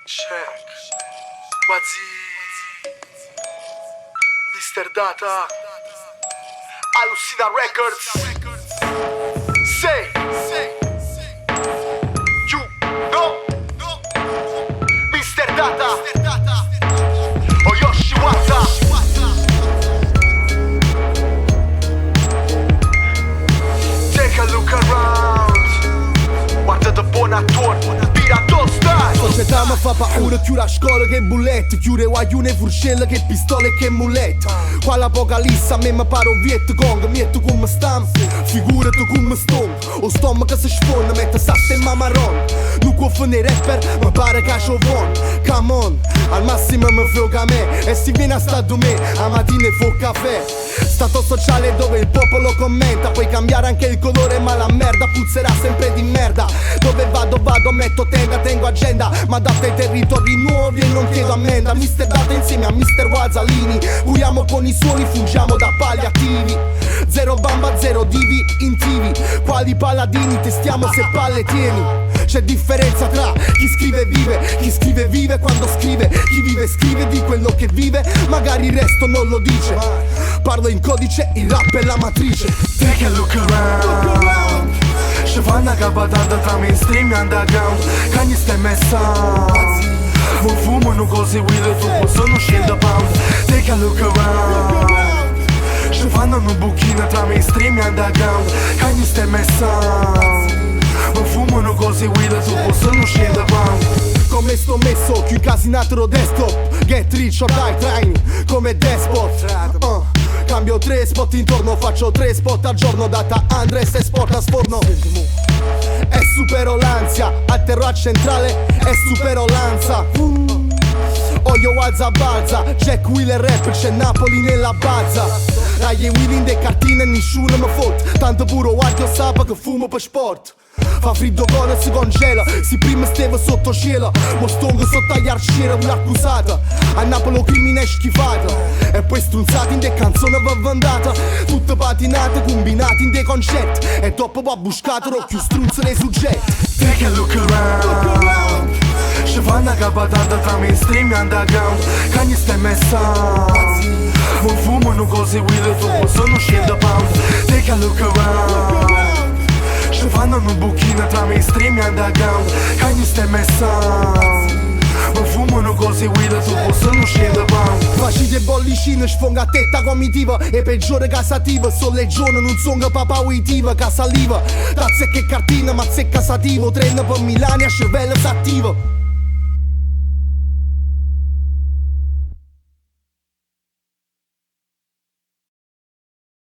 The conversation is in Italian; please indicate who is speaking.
Speaker 1: Check. Wazzy. Mr. Data. Alucina Records. Say. You know. Mr. Data. Oyoshi Wata. Take a look around. Guarda da buon attorno. Pirato style.
Speaker 2: Società mi fa paura, chiude a scuola che bullet, chiude guaglione furcella che pistole che mullet. Qua l'apocalisse a me mi pare un Vietcong, metto come stam, figurati come ston. O stomaco si sfonda, mette satte in mamaron. Non può fare rapper, mi pare che c'ho von. Come on, al massimo mi frega a me. E si viene a stato me, a mattina fu caffè. Stato sociale dove il popolo commenta. Puoi cambiare anche il colore ma la merda puzzerà sempre di merda. Dove vado, metto tenda, tengo agenda. Ma date ai territori nuovi e non chiedo ammenda. Mr. Data insieme a Mr. Wazzalini. Puliamo con i suoni, fungiamo da palliativi. Zero bamba, zero divi in TV. Quali paladini, testiamo se palle tieni. C'è differenza tra chi scrive vive quando scrive. Chi vive scrive di quello che vive, magari il resto non lo dice. Parlo in codice, il rap è la matrice.
Speaker 1: Take a look around. Ci fanno capatata tra mainstream e underground. Cagni stai messa. Non fumano cose weird, tu sono scendo pound. Take a look around. Ci fanno un buchino tra mainstream e underground. Cagni stai messa. Non fumano cose weird, tu sono scendo pound.
Speaker 2: Come sto messo, più incasinato desktop. Get rich or die trying, come despot. Cambio 3 spot intorno, faccio 3 spot al giorno. Data Andres esporta sforno. E supero l'ansia, atterro a centrale e supero l'ansia. Oyo alza balza, Jack Wheeler rap, c'è Napoli nella bazza. Rai e Willy in de cartine, nessuno mi fot. Tanto puro guardio sapa che fumo per sport. Fa freddo con e si congela. Si prima stava sotto cielo, mo stongo sotto agli arcieri un'accusata. A Napoli crimine schifata. E poi strunzati in de canzoni vendata. Tutte patinate, combinate in de concetti. E dopo va buscato più strunze dei soggetti.
Speaker 1: Take a look around. Ci fanno capatata tra mainstream e underground. Cagni stai messa. Non fumano cose weird, tu sono scendo pound. Take a look around. Ci fanno un buchino tra mainstream e underground. Cagni stai messa. Non fumano cose weird, tu sono scendo pound.
Speaker 2: Facite bollicine, sfonga tetta comitiva. E peggiore casativa, sono legione, non sono papà uittiva. Casaliva, tazze che cartina, ma se casativo. Treno per Milano a cervello s'attiva.